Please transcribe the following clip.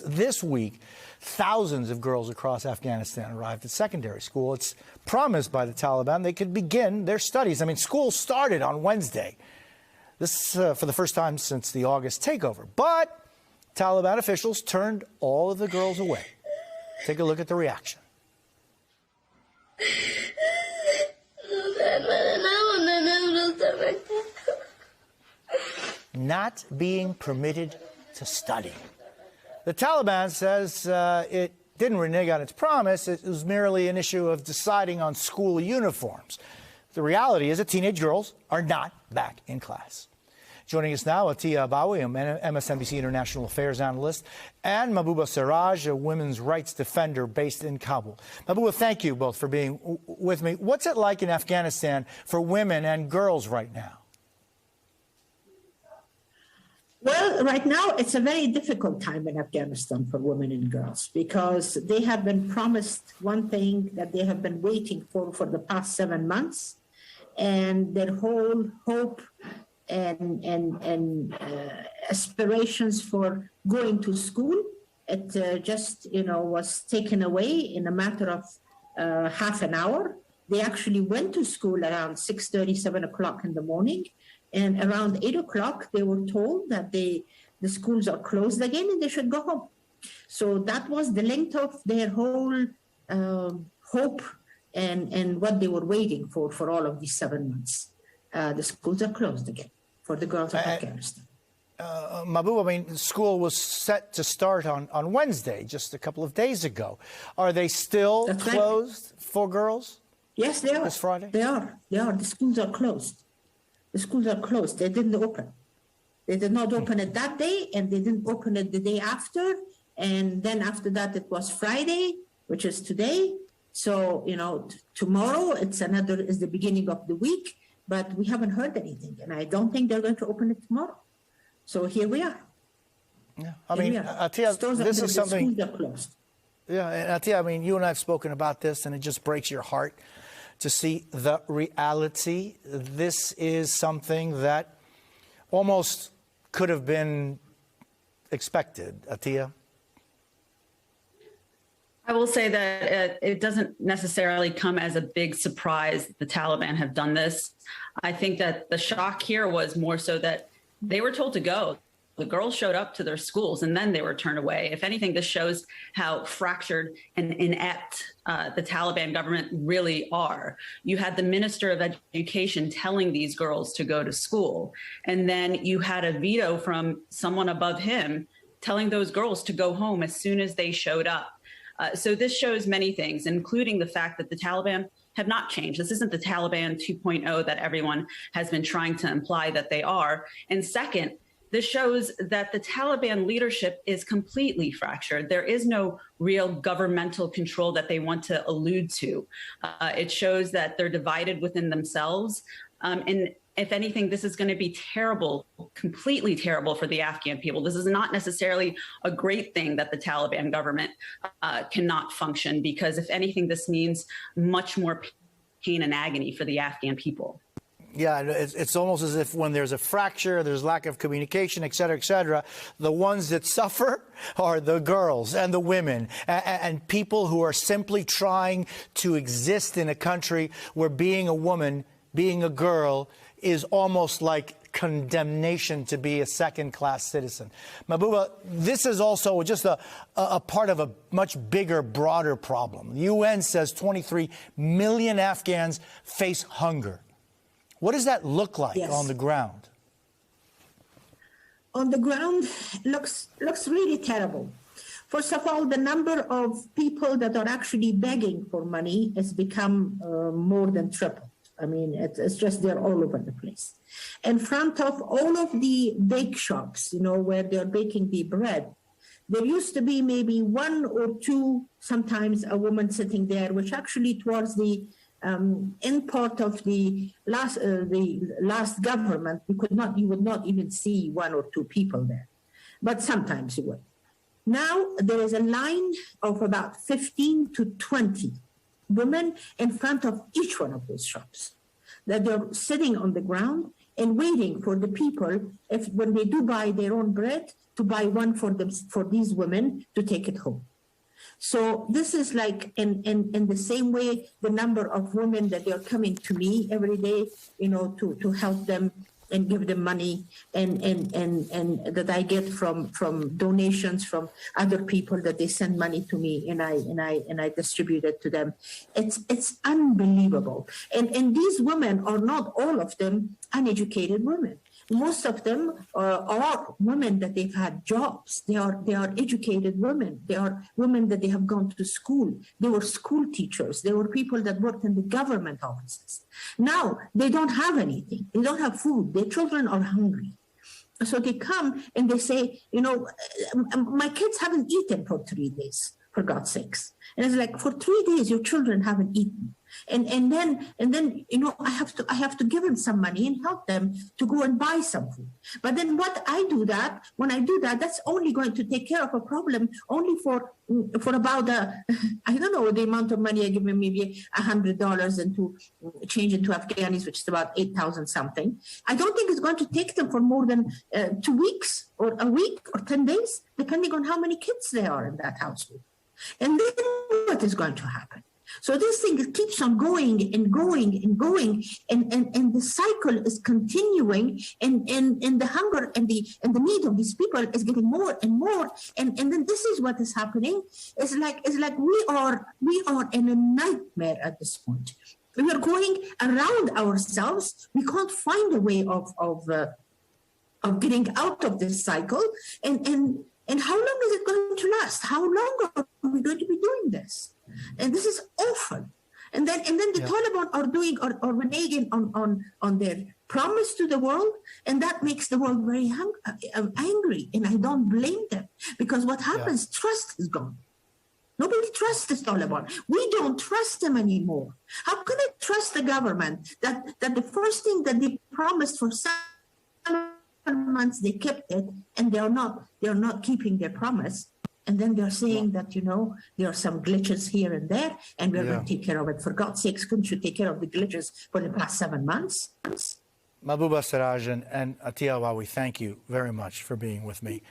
Just this week, thousands of girls across Afghanistan arrived at secondary school. It's promised by the Taliban they could begin their studies. I mean, school started on Wednesday. This for the first time since the August takeover. But Taliban officials turned all of the girls away. Take a look at the reaction. Not being permitted to study. The Taliban says it didn't renege on its promise. It was merely an issue of deciding on school uniforms. The reality is that teenage girls are not back in class. Joining us now, Atiya Abawi, an MSNBC international affairs analyst, and Mahbouba Siraj, a women's rights defender based in Kabul. Mahbouba, thank you both for being with me. What's it like in Afghanistan for women and girls right now? Well, right now, it's a very difficult time in Afghanistan for women and girls because they have been promised one thing that they have been waiting for the past 7 months, and their whole hope and aspirations for going to school, it just, was taken away in a matter of half an hour. They actually went to school around 6:30, 7 o'clock in the morning. And around 8 o'clock, they were told that the schools are closed again and they should go home. So that was the length of their whole hope and what they were waiting for all of these 7 months. The schools are closed again for the girls of Afghanistan. Mahbouba, I mean, school was set to start on Wednesday, just a couple of days ago. Are they still closed for girls? Yes, they are. This Friday? They are. The schools are closed. The schools are closed. They didn't open. They did not open it that day, and they didn't open it the day after. And then after that, it was Friday, which is today. So, tomorrow is the beginning of the week, but we haven't heard anything. And I don't think they're going to open it tomorrow. So here we are. Yeah, I mean, Atiya, this is something. Schools are closed. Yeah, and Atiya, I mean, you and I have spoken about this, and it just breaks your heart to see the reality. This is something that almost could have been expected. Atiya? I will say that it doesn't necessarily come as a big surprise that the Taliban have done this. I think that the shock here was more so that they were told to go. The girls showed up to their schools and then they were turned away. If anything, this shows how fractured and inept the Taliban government really are. You had the Minister of Education telling these girls to go to school. And then you had a veto from someone above him telling those girls to go home as soon as they showed up. So this shows many things, including the fact that the Taliban have not changed. This isn't the Taliban 2.0 that everyone has been trying to imply that they are. And second, this shows that the Taliban leadership is completely fractured. There is no real governmental control that they want to allude to. It shows that they're divided within themselves. And if anything, this is going to be terrible, completely terrible for the Afghan people. This is not necessarily a great thing that the Taliban government cannot function, because if anything, this means much more pain and agony for the Afghan people. Yeah, it's almost as if when there's a fracture, there's lack of communication, et cetera, the ones that suffer are the girls and the women and people who are simply trying to exist in a country where being a woman, being a girl, is almost like condemnation to be a second-class citizen. Mahbouba, this is also just a part of a much bigger, broader problem. The UN says 23 million Afghans face hunger. What does that look like on the ground? On the ground, looks really terrible. First of all, the number of people that are actually begging for money has become more than triple. I mean, it's just they're all over the place. In front of all of the bake shops, where they're baking the bread, there used to be maybe one or two, sometimes a woman sitting there, which actually towards the in part of the last government, you would not even see one or two people there, but sometimes you would. Now there is a line of about 15 to 20 women in front of each one of those shops, that they're sitting on the ground and waiting for the people, when they do buy their own bread, to buy one for them, for these women to take it home. So this is like in the same way, the number of women that they are coming to me every day, to help them and give them money and that I get from donations from other people that they send money to me and I distribute it to them. It's unbelievable. And these women are not all of them uneducated women. Most of them are women that they've had jobs. They are educated women. They are women that they have gone to school. They were school teachers. They were people that worked in the government offices. Now they don't have anything. They don't have food. Their children are hungry. So they come and they say, my kids haven't eaten for 3 days, for God's sakes. And it's like, for 3 days, your children haven't eaten. And then I have to give them some money and help them to go and buy some food. But then when I do that, that's only going to take care of a problem only for about I don't know the amount of money I give them, maybe $100, and to change it to Afghanis, which is about 8,000 something. I don't think it's going to take them for more than 2 weeks or a week or 10 days, depending on how many kids there are in that household. And then what is going to happen? So this thing keeps on going and going and going, and the cycle is continuing, and the hunger and the need of these people is getting more and more, and then this is what is happening. It's like we are in a nightmare at this point. We are going around ourselves. We can't find a way of getting out of this cycle, and how long is it going to last? How long are we going to be doing this? And this is awful. And then the Taliban are reneging on their promise to the world, and that makes the world very angry. And I don't blame them, because what happens, trust is gone. Nobody trusts the Taliban. We don't trust them anymore. How can I trust the government that the first thing that they promised for 7 months they kept it, and they're not keeping their promise? And then they're saying that, there are some glitches here and there, and we're going to take care of it. For God's sakes, couldn't you take care of the glitches for the past 7 months? Mahbouba Seraj and Atiya Alwawi, thank you very much for being with me.